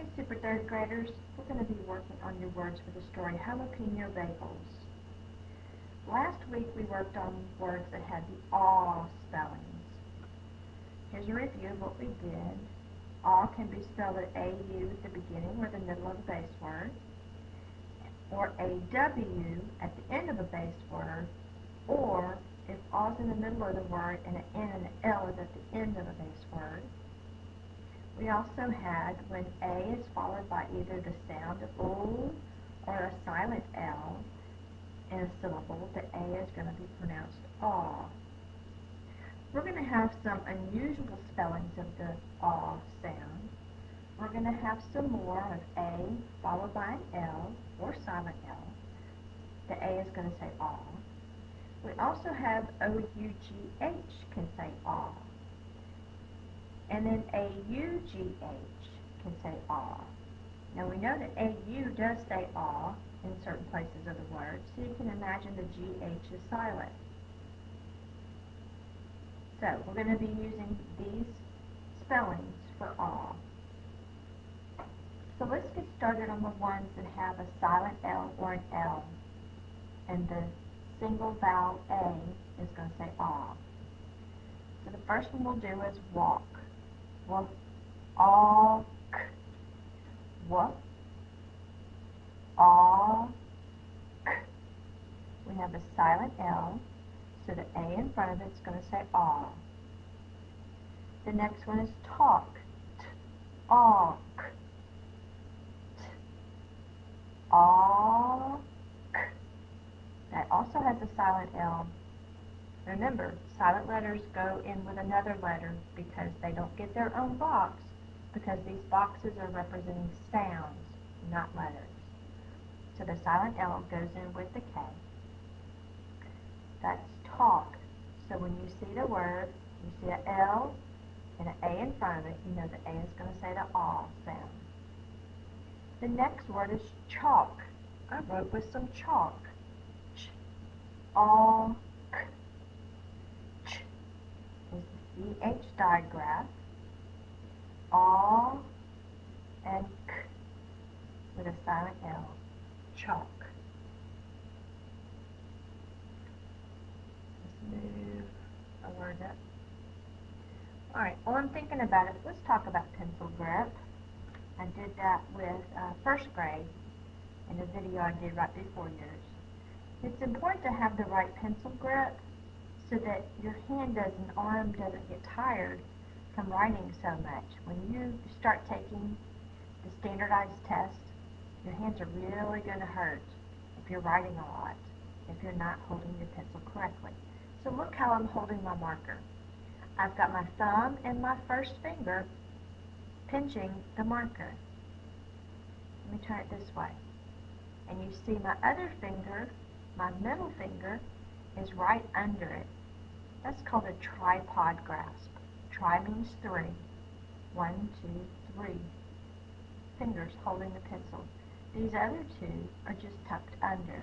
Hey Super Third Graders, we're going to be working on your words for the story Jalapeno Bagels. Last week we worked on words that had the aw spellings. Here's a review of what we did. Aw can be spelled at A-U at the beginning or the middle of a base word, or A-W at the end of a base word, or if aw's in the middle of the word and an N and an L is at the end of a base word. We also had when A is followed by either the sound of O or a silent L in a syllable, the A is going to be pronounced aw. We're going to have some unusual spellings of the aw sound. We're going to have some more of A followed by an L or silent L. The A is going to say aw. We also have O-U-G-H can say aw. And then A-U-G-H can say aw. Now we know that A-U does say aw in certain places of the word, so you can imagine the G-H is silent. So we're going to be using these spellings for aw. So let's get started on the ones that have a silent L or an L. And the single vowel A is going to say aw. So the first one we'll do is walk. Walk, walk, walk, walk. We have a silent L, so the A in front of it is going to say aw. The next one is talk. Talk. Talk. That also has a silent L. Remember, silent letters go in with another letter because they don't get their own box, because these boxes are representing sounds, not letters. So the silent L goes in with the K. That's talk. So when you see the word, you see an L and an A in front of it, you know the A is going to say the aw sound. The next word is chalk. I wrote with some chalk. Ch-aw. E-H digraph, aw, and k with a silent L, chalk. Let's move a word up. Alright, while I'm thinking about it, let's talk about pencil grip. I did that with first grade in a video I did right before yours. It's important to have the right pencil grip so that your hand and arm doesn't get tired from writing so much. When you start taking the standardized test, your hands are really going to hurt if you're writing a lot, if you're not holding your pencil correctly. So look how I'm holding my marker. I've got my thumb and my first finger pinching the marker. Let me turn it this way. And you see my other finger, my middle finger, is right under it. That's called a tripod grasp. Tri means three. 1, 2, 3 fingers holding the pencil. These other two are just tucked under.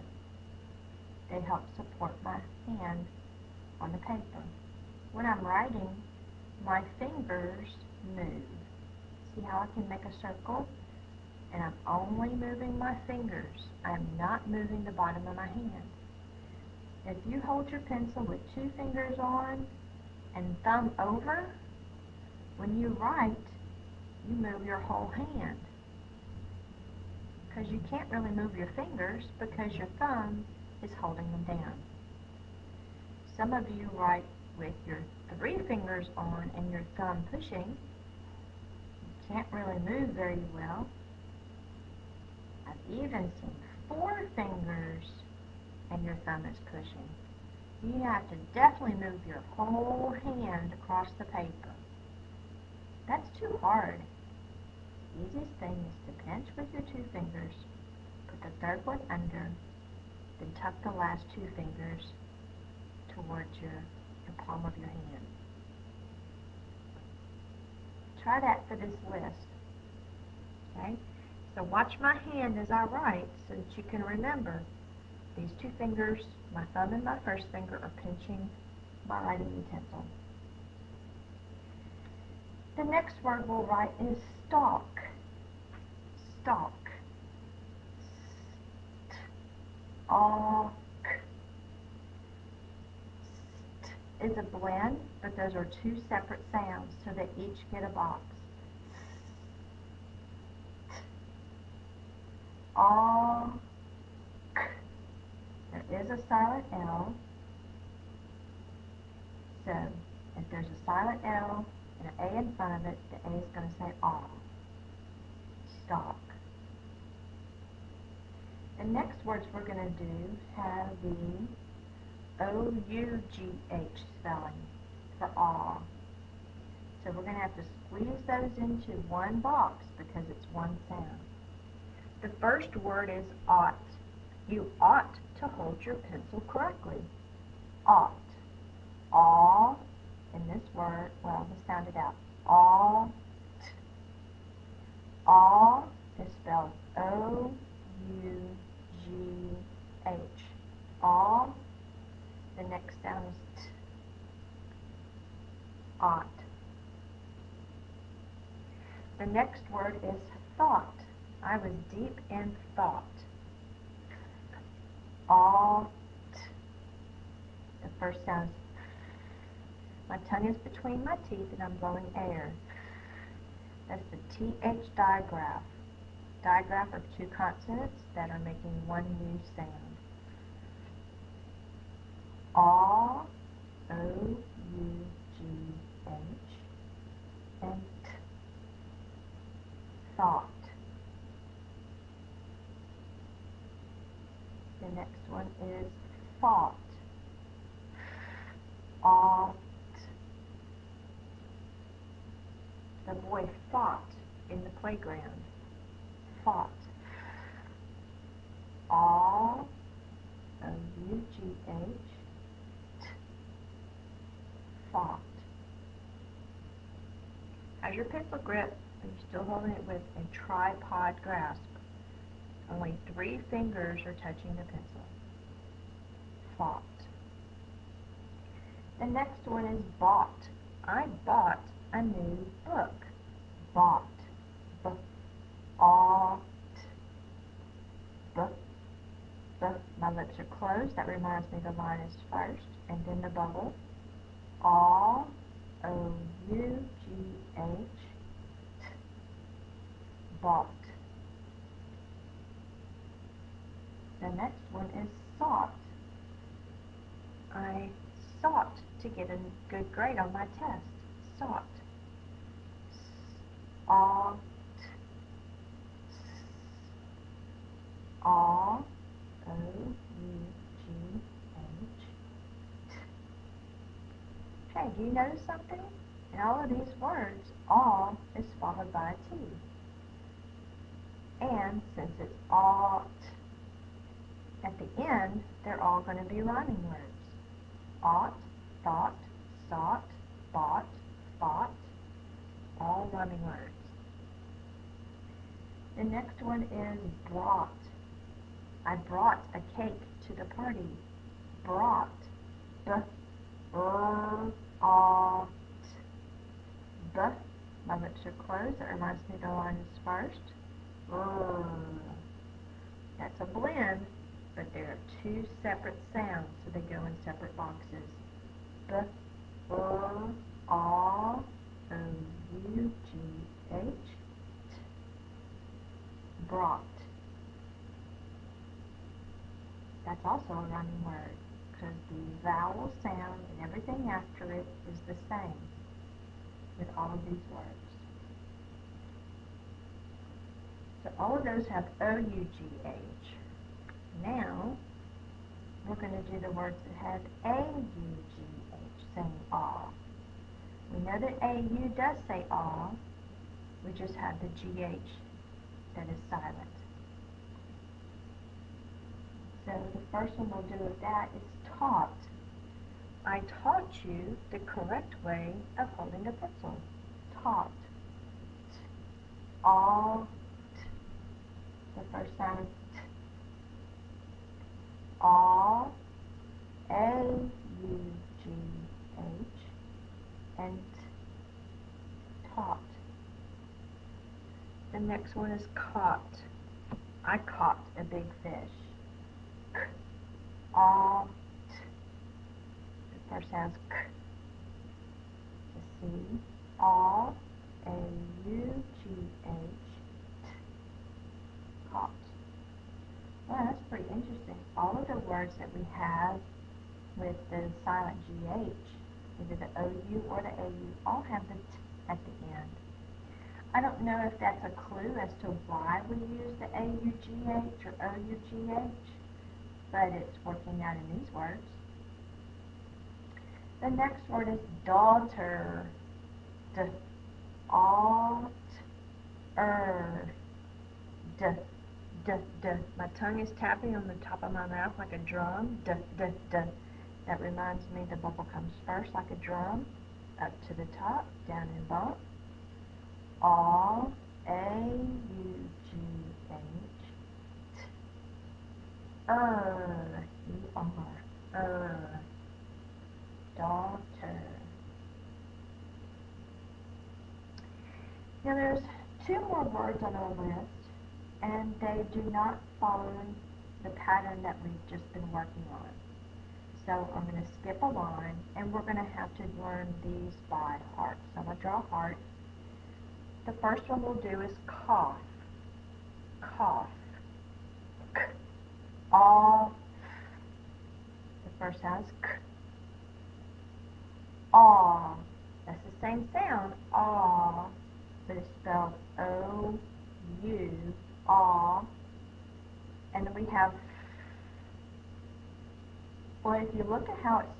They help support my hand on the paper. When I'm writing, my fingers move. See how I can make a circle? And I'm only moving my fingers. I'm not moving the bottom of my hand. If you hold your pencil with 2 fingers on and thumb over, when you write, you move your whole hand. Because you can't really move your fingers because your thumb is holding them down. Some of you write with your 3 fingers on and your thumb pushing. You can't really move very well. I've even seen 4 fingers and your thumb is pushing. You have to definitely move your whole hand across the paper. That's too hard. The easiest thing is to pinch with your 2 fingers, put the third one under, then tuck the last 2 fingers towards your palm of your hand. Try that for this list. Okay? So watch my hand as I write so that you can remember these 2 fingers, my thumb and my first finger, are pinching my writing utensil. The next word we'll write is stalk. stalk. Alk. St is a blend, but those are two separate sounds, so they each get a box. Alk. There is a silent L, so if there's a silent L and an A in front of it, the A is going to say all. Stalk. The next words we're going to do have the O-U-G-H spelling for all. So we're going to have to squeeze those into one box because it's one sound. The first word is ought. You ought to hold your pencil correctly. Ought. All, in this word, well, let's sound it out. All. All is spelled O-U-G-H. All. The next sound is T. Ought. The next word is thought. I was deep in thought. Ought. The first sound is my tongue is between my teeth and I'm blowing air. That's the TH digraph. Digraph are two consonants that are making one new sound. Aw, O-U-G-H, and T. Thought. The next one is thought. Ought. The boy fought in the playground. Fought. All. O-U-G-H. T. Fought. How's your pencil grip? Are you still holding it with a tripod grasp? Only 3 fingers are touching the pencil. Fought. The next one is bought. I bought a new book. Bought. B-ought. B. My lips are closed. That reminds me the line is first. And then the bubble. All. O-U-G-H. T. Bought. The next one is sought. I sought to get a good grade on my test. Sought. Ought. All. O-U-G-H. Hey, do you notice something? In all of these words, all is followed by a T. And since it's ought, at the end, they're all going to be rhyming words. Ought, thought, sought, bought, fought, all rhyming words. The next one is brought. I brought a cake to the party. Brought. B-r-ought. B. My lips are closed. That reminds me the line is first. That's a blend, but there are 2 separate sounds, so they go in separate boxes. B-r-ought. O-U-G-H. Brought. That's also a rhyming word, because the vowel sound and everything after it is the same with all of these words. So all of those have O-U-G-H. Now, we're going to do the words that have A-U-G-H, saying aw. We know that A-U does say aw. We just have the G-H that is silent. So the first one we'll do with that is taught. I taught you the correct way of holding the pencil. Taught. Ought. The first sound is T. Aw. A-U-G-H. And T. Taught. The next one is caught. I caught a big fish. K-aw-t. The first sounds k. The C-A-U-G-H. Caught. Well, that's pretty interesting. All of the words that we have with the silent GH, either the OU or the AU, all have the T at the end. I don't know if that's a clue as to why we use the AUGH or OUGH, but it's working out in these words. The next word is daughter. D-aw-t-er. D. My tongue is tapping on the top of my mouth like a drum. D. That reminds me the bubble comes first like a drum, up to the top, down and bump. A-U-G-H. T-er. E-R. Daughter. Now there's two more words on our list, and they do not follow the pattern that we've just been working on. So I'm going to skip a line, and we're going to have to learn these by heart. So I'm going to draw a heart. The first one we'll do is cough. Cough. K-aw. The first sound is k. Aw. That's the same sound, aw, but it's spelled O-U, aw. And then we have, well, if you look at how it's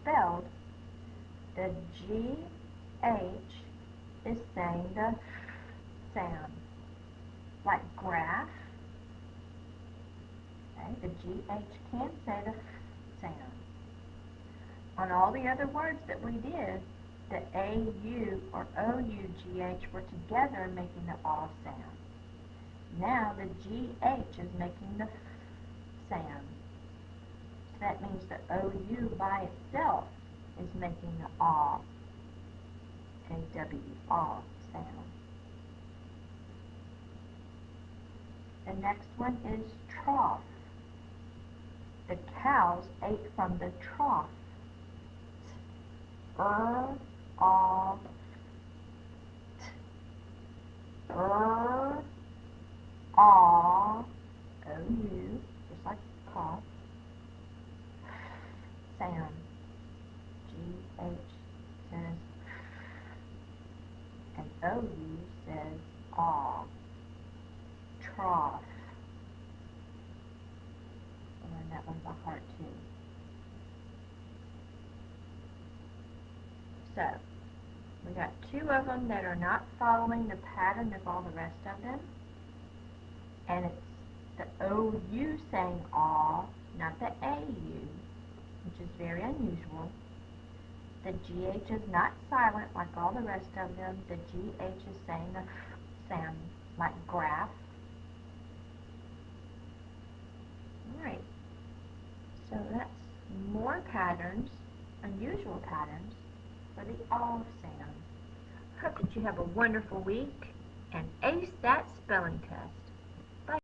spelled, the G-H is saying the sound, like graph. Okay, the G-H can say the sound. On all the other words that we did, the A-U or O-U-G-H were together making the aw sound. Now the G-H is making the sound. So that means the O-U by itself is making the aw, A-W-aw sound. The next one is trough. The cows ate from the trough. Aw, O-U, just like cough, sound. G-H says, and O-U says aw, trough. I'll learn that one by heart too. So, we got two of them that are not following the pattern of all the rest of them. And it's the O-U saying aw, not the A-U, which is very unusual. The G-H is not silent like all the rest of them. The G-H is saying the sound like graph. Alright, so that's more patterns, unusual patterns, for the aw sound. I hope that you have a wonderful week and ace that spelling test.